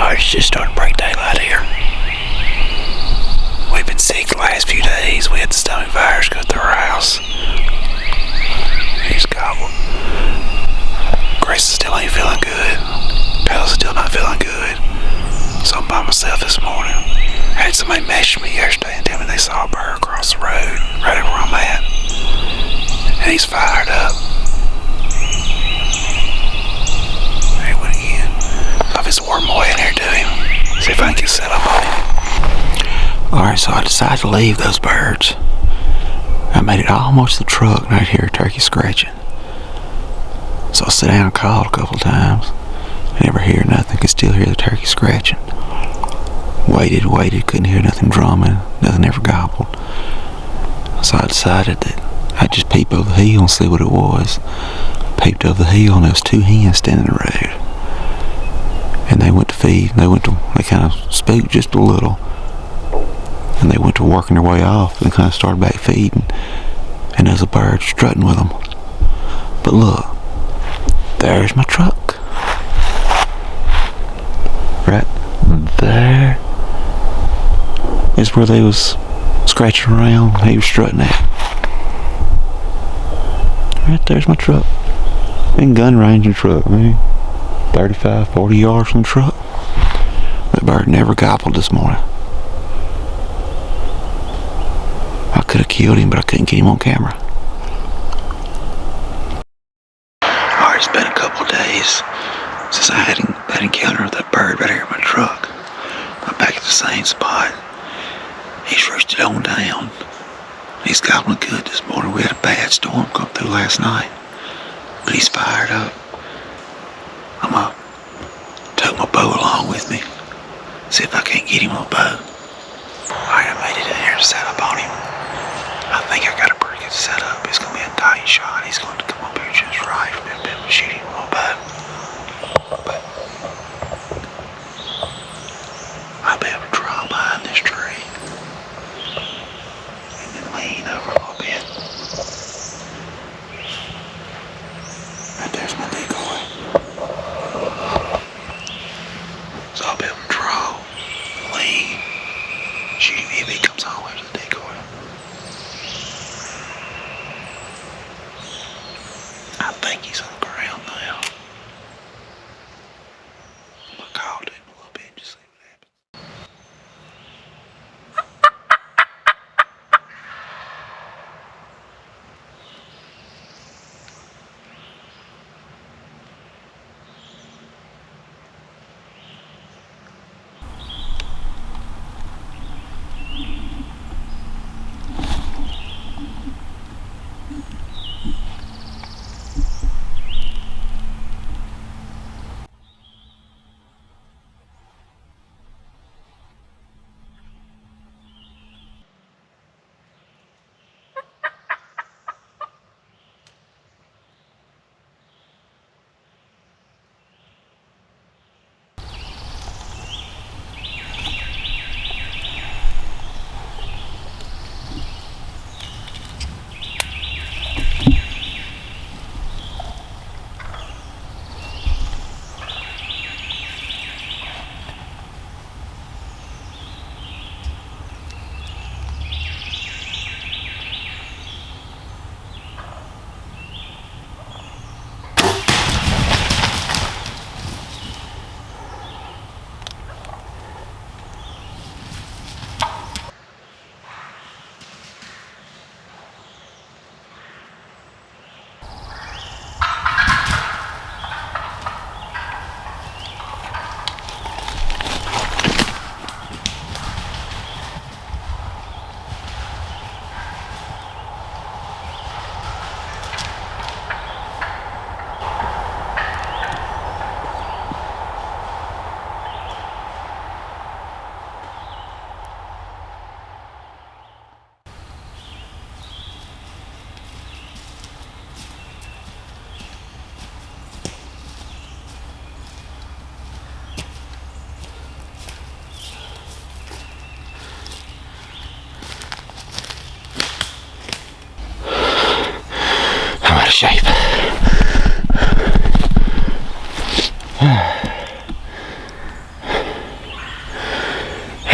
Oh, it's just starting to break daylight here. We've been sick the last few days. We had the stomach virus go through our house. He's gobbled. Grace still ain't feeling good. Pella's still not feeling good. So I'm by myself this morning. I had somebody message me yesterday and tell me they saw a bird across the road, right where I'm at. And he's fired up. There he went again. So if it's worm away in here to him, see if I can get set up on him. Alright, so I decided to leave those birds. I made it almost to the truck and I hear a turkey scratching. So I sat down and called a couple of times. I never hear nothing, could still hear the turkey scratching. Waited, couldn't hear nothing drumming, nothing ever gobbled. So I decided that I'd just peep over the hill and see what it was. Peeped over the hill and there was two hens standing in the road. And they went to feed, they kind of spooked just a little. And they went to working their way off and kind of started back feeding. And there's a bird strutting with them. But look, there's my truck. Right there is where they was scratching around. He was strutting at. Right there's my truck. In gun range in the truck, man. 35, 40 yards from the truck. That bird never gobbled this morning. I could have killed him, but I couldn't get him on camera. Alright, it's been a couple of days since I had encountered that bird right here in my truck. I'm back at the same spot. He's roosted on down. He's gobbling good this morning. We had a bad storm come through last night. But he's fired up. I'm gonna take my bow along with me. See if I can't get him on a bow. Alright, I made it in here to set up on him. I think I got a pretty good setup. It's gonna be a tight shot. He's going to come up here just right for me to be able to shoot him on a bow. But I'll be able to draw behind this tree and then lean over a little bit. Right there's my decoy. So I'll be able to draw, lean, shoot him if he comes all the way to the decoy. I think he's on the ground now. I'm gonna call to him a little bit and just see what happens.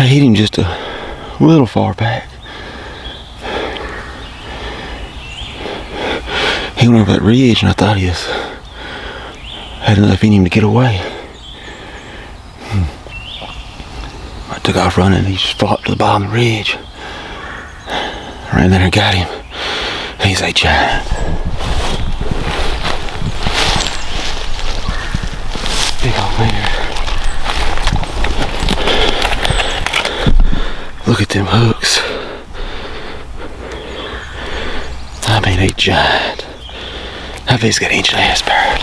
I hit him just a little far back. He went over that ridge and I thought he had enough in him to get away. I took off running and he just flopped to the bottom of the ridge. Ran there and got him. He's a giant. Big old bear. Look at them hooks. I mean, a giant. I bet he's got an inch-and-a-half bird.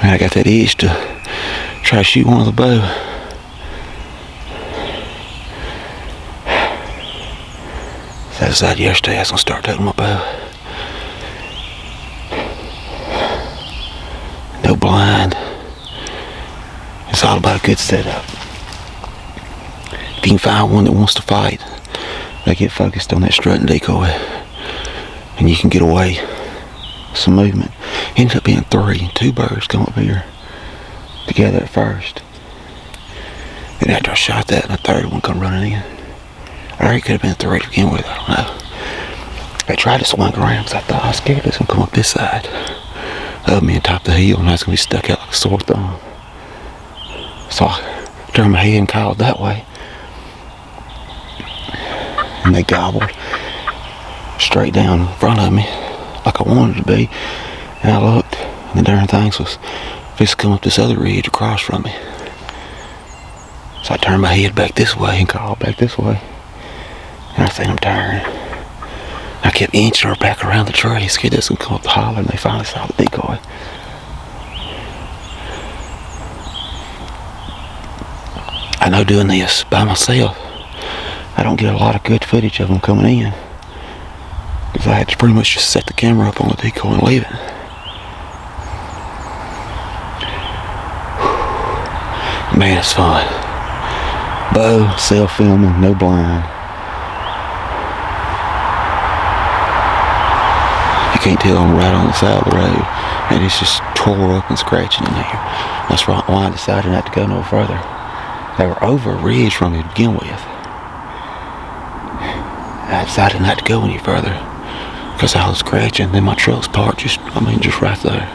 Man, I got that itch to try to shoot one with a bow. So I decided yesterday I was going to start taking my bow. No blind. It's all about a good setup. If you can find one that wants to fight, they get focused on that strut and decoy, and you can get away. Some movement. Ended up being 3. 2 birds come up here together at first. And after I shot that, and a third one come running in. Or it could have been 3 to begin with, I don't know. I tried to swing around because I thought I was scared it was going to come up this side of me and top the hill, and I was going to be stuck out like a sore thumb. So I turned my head and called that way. And they gobbled straight down in front of me like I wanted to be. And I looked, and the darn things was just come up this other ridge across from me. So I turned my head back this way and called back this way. And I seen them turn. I kept inching her back around the tree, scared this would come up the holler, and they finally saw the decoy. I know doing this by myself, I don't get a lot of good footage of them coming in. Because I had to pretty much just set the camera up on the decoy and leave it. Man, it's fun. Bow, self-filming, no blind. You can't tell I'm right on the side of the road. And it's just tore up and scratching in here. That's why I decided not to go no further. They were over a ridge from me to begin with. I decided not to go any further because I was scratching. Then my truck's parked just right there.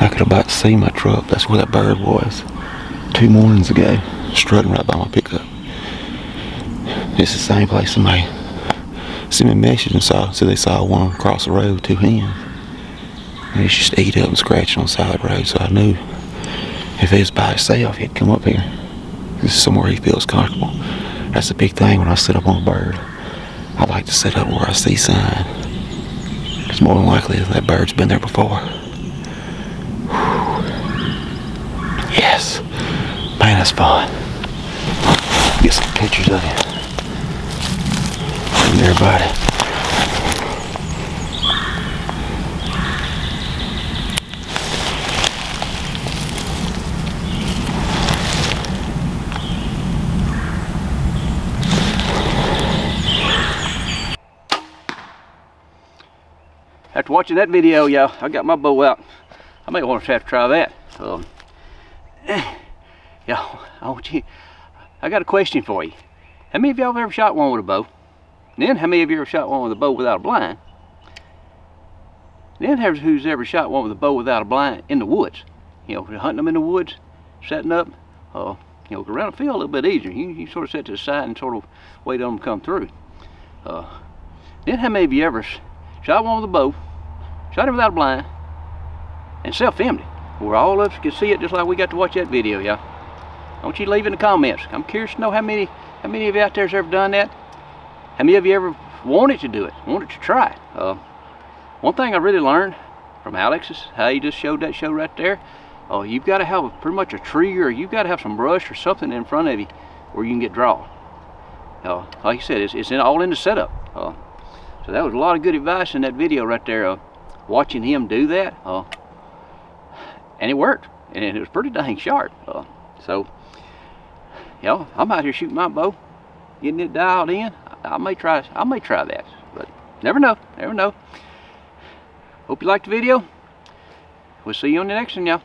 I could about see my truck. That's where that bird was 2 mornings ago, strutting right by my pickup. It's the same place somebody sent me a message and said they saw one across the road with 2 hens. And he's just eat up and scratching on the side of the road, so I knew if he was by himself, he'd come up here. This is somewhere he feels comfortable. That's the big thing when I sit up on a bird. I like to sit up where I see sign. It's more than likely that bird's been there before. Yes. Man, that's fun. Get some pictures of you. And everybody. After watching that video, y'all, I got my bow out. I may want to have to try that. Y'all, I got a question for you. How many of y'all have ever shot one with a bow? And then how many of you ever shot one with a bow without a blind? And then who's ever shot one with a bow without a blind in the woods? You know, hunting them in the woods, setting up, you know, around the field a little bit easier. You sort of set to the side and sort of wait on them to come through. Then how many of you ever shot one with a bow, shot him without a blind, and self-filmed it, where all of us could see it just like we got to watch that video, y'all? I want you to leave in the comments. I'm curious to know how many of you out there has ever done that. How many of you ever wanted to do it, wanted to try it? One thing I really learned from Alex's, how he just showed that show right there, you've got to have pretty much a tree, or you've got to have some brush or something in front of you where you can get draw. Like you said, it's all in the setup. So that was a lot of good advice in that video right there, watching him do that, and it worked, and it was pretty dang sharp. So, y'all, I'm out here shooting my bow. getting it dialed in, I may try that, but never know. Hope you liked the video. We'll see you on the next one, y'all.